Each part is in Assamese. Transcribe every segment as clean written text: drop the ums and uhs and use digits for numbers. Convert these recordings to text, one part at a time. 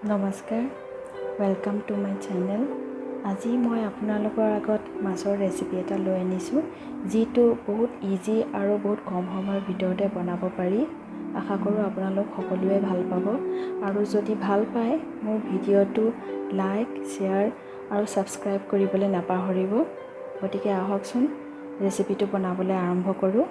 নমস্কাৰ, ৱেলকাম টু মাই চেনেল। আজি মই আপোনালোকৰ আগত মাছৰ ৰেচিপি এটা লৈ আনিছোঁ, যিটো বহুত ইজি আৰু বহুত কম সময়ৰ ভিতৰতে বনাব পাৰি। আশা কৰোঁ আপোনালোক সকলোৱে ভাল পাব, আৰু যদি ভাল পায় মোৰ ভিডিঅ'টো লাইক, শ্বেয়াৰ আৰু ছাবস্ক্ৰাইব কৰিবলৈ নাপাহৰিব। গতিকে আহকচোন ৰেচিপিটো বনাবলৈ আৰম্ভ কৰোঁ।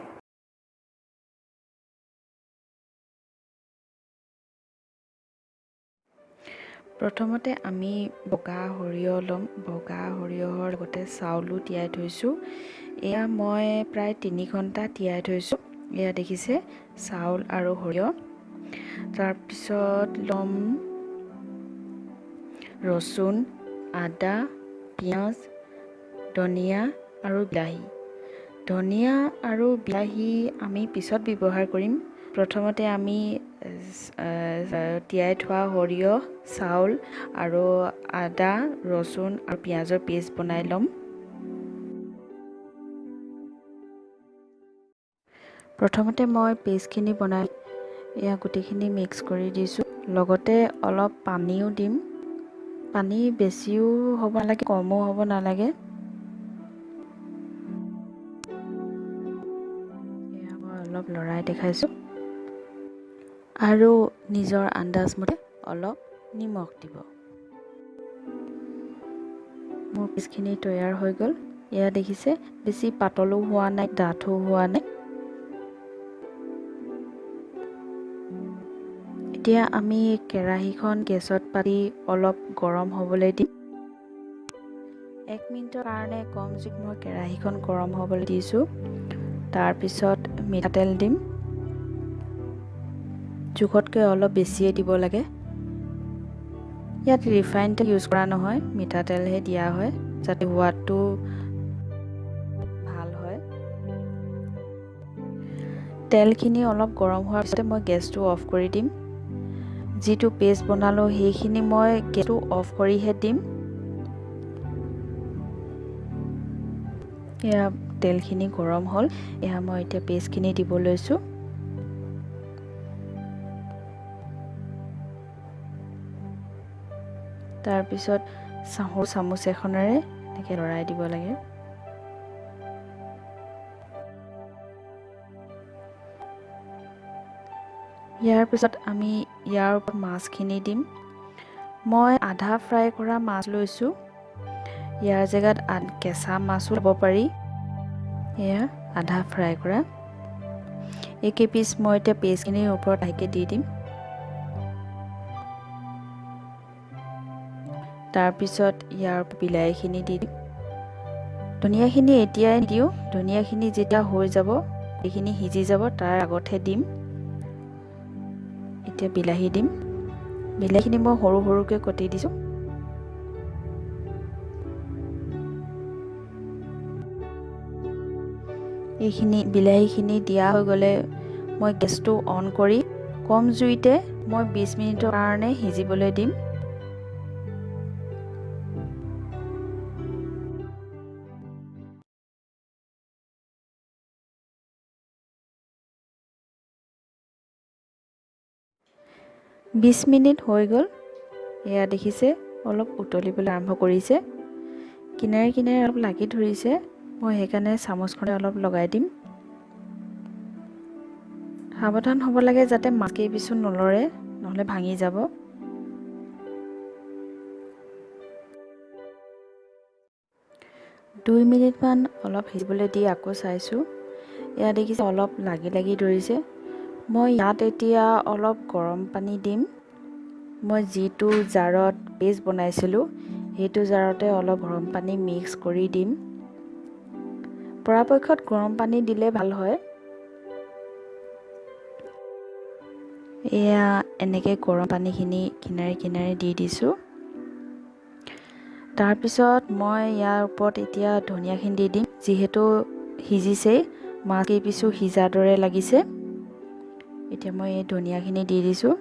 প্ৰথমতে আমি বগা সৰিয়হ ল'ম। বগা সৰিয়হৰ লগতে চাউলো তিয়াই থৈছোঁ। এয়া মই প্ৰায় 3 ঘণ্টা তিয়াই থৈছোঁ। এয়া দেখিছে চাউল আৰু সৰিয়হ। তাৰপিছত ল'ম ৰচুন, আদা, পিঁয়াজ, ধনিয়া আৰু বিলাহী। ধনিয়া আৰু বিলাহী আমি পিছত ব্যৱহাৰ কৰিম। প্ৰথমতে আমি তিয়াই থোৱা সৰিয়হ, চাউল আৰু আদা, ৰচুন আৰু পিঁয়াজৰ পেষ্ট বনাই ল'ম। প্ৰথমতে মই পেষ্টখিনি বনাই এয়া গোটেইখিনি মিক্স কৰি দিছোঁ। লগতে অলপ পানীও দিম। পানী বেছিও হ'ব নালাগে, কমো হ'ব নালাগে। এয়া মই অলপ লৰাই দেখাইছোঁ। আৰু নিজৰ আন্দাজমতে অলপ নিমখ দিব। মোৰ পেষ্টখিনি তৈয়াৰ হৈ গ'ল। এয়া দেখিছে বেছি পাতলো হোৱা নাই, ডাঠো হোৱা নাই। এতিয়া আমি কেৰাহীখন গেছত পাতি অলপ গৰম হ'বলৈ দিম। 1 মিনিটৰ কাৰণে কম জুইত মই কেৰাহীখন গৰম হ'বলৈ দিছোঁ। তাৰপিছত মিঠাতেল দিম। জোখতকৈ অলপ বেছিয়ে দিব লাগে। ইয়াত ৰিফাইন তেল ইউজ কৰা নহয়, মিঠাতেলহে দিয়া হয়, যাতে সোৱাদটো ভাল হয়। তেলখিনি অলপ গৰম হোৱাৰ পিছতে মই গেছটো অফ কৰি দিম। যিটো পেষ্ট বনালোঁ সেইখিনি মই গেছটো অফ কৰিহে দিম। এয়া তেলখিনি গৰম হ'ল। এয়া মই এতিয়া পেষ্টখিনি দিব লৈছোঁ। তাৰপিছত সৰু চামুচ এখনেৰে এনেকৈ লৰাই দিব লাগে। ইয়াৰ পিছত আমি ইয়াৰ ওপৰত মাছখিনি দিম। মই আধা ফ্ৰাই কৰা মাছ লৈছোঁ। ইয়াৰ জেগাত কেঁচা মাছো ল'ব পাৰি। এয়া আধা ফ্ৰাই কৰা। এইকেইপিচ মই এতিয়া পেষ্টখিনিৰ ওপৰত লাহেকৈ দি দিম। তাৰপিছত ইয়াৰ বিলাহীখিনি দি দিম। ধনিয়াখিনি এতিয়াই নিদিওঁ, ধনিয়াখিনি যেতিয়া হৈ যাব, এইখিনি সিজি যাব, তাৰ আগতহে দিম। এতিয়া বিলাহী দিম। বিলাহীখিনি মই সৰু সৰুকৈ কাটি দিছোঁ। বিলাহীখিনি দিয়া হৈ গ'লে মই গেছটো অন কৰি কম জুইতে মই 20 মিনিটৰ কাৰণে সিজিবলৈ দিম। বিশ মিনিট হৈ গ'ল। এয়া দেখিছে অলপ উতলিবলৈ আৰম্ভ কৰিছে। কিনাৰে কিনাৰে অলপ লাগি ধৰিছে। মই সেইকাৰণে চামুচখনে অলপ লগাই দিম। সাৱধান হ'ব লাগে যাতে মাছকেইপিচো নলৰে, নহ'লে ভাঙি যাব। দুই মিনিটমান অলপ সিজিবলৈ দি আকৌ চাইছোঁ। এয়া দেখিছে অলপ লাগি লাগি ধৰিছে। মই ইয়াত এতিয়া অলপ গৰম পানী দিম। মই যিটো জাৰত পেষ্ট বনাইছিলোঁ সেইটো জাৰতে অলপ গৰম পানী মিক্স কৰি দিম। পৰাপক্ষত গৰম পানী দিলে ভাল হয়। এয়া এনেকৈ গৰম পানীখিনি কিনাৰে কিনাৰে দি দিছোঁ। তাৰপিছত মই ইয়াৰ ওপৰত এতিয়া ধনিয়াখিনি দি দিম। যিহেতু সিজিছেই, মাছকেইপিচো সিজাৰ দৰে লাগিছে। এতিয়া মই এই ধনিয়াখিনি দি দিছোঁ।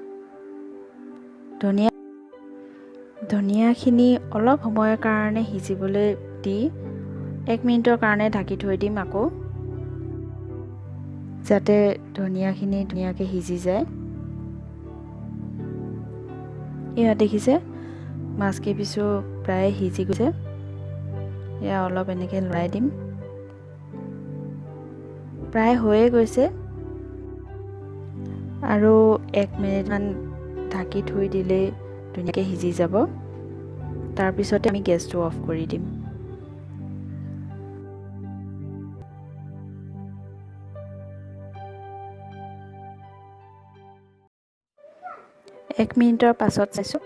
ধনিয়াখিনি অলপ সময়ৰ কাৰণে সিজিবলৈ দি 1 মিনিটৰ কাৰণে ঢাকি থৈ দিম আকৌ, যাতে ধনিয়াখিনি ধুনীয়াকৈ সিজি যায়। এয়া দেখিছে মাছকেইপিছো প্ৰায় সিজি গৈছে। এয়া অলপ এনেকৈ লৰাই দিম। প্ৰায় হৈয়ে গৈছে আৰু 1 মিনিটমান ঢাকি থৈ দিলেই ধুনীয়াকৈ সিজি যাব। তাৰপিছতে আমি গেছটো অফ কৰি দিম। এক মিনিটৰ পাছত চাইছোঁ,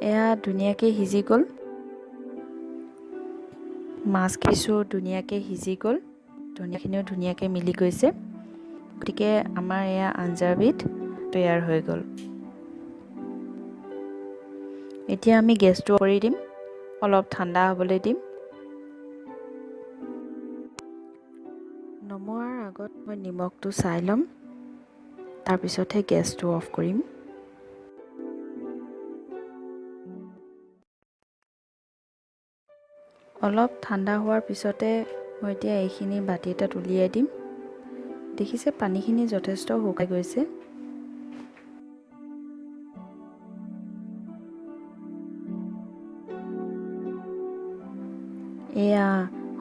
এয়া ধুনীয়াকৈ সিজি গ'ল। মাছকেইপিছো ধুনীয়াকৈ সিজি গ'ল, ধনিয়াখিনিও ধুনীয়াকৈ মিলি গৈছে। গতিকে আমাৰ এয়া আঞ্জাবিধ তৈয়াৰ হৈ গ'ল। এতিয়া আমি গেছটো অফ কৰি দিম, অলপ ঠাণ্ডা হ'বলৈ দিম। নমোৱাৰ আগত মই নিমখটো চাই ল'ম, তাৰপিছতহে গেছটো অফ কৰিম। অলপ ঠাণ্ডা হোৱাৰ পিছতে মই এতিয়া এইখিনি বাতি এটাত উলিয়াই দিম। দেখিছে পানীখিনি যথেষ্ট শুকাই গৈছে। এয়া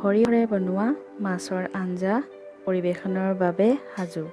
সৰিয়হৰে বনোৱা মাছৰ আঞ্জা পৰিৱেশনৰ বাবে সাজু।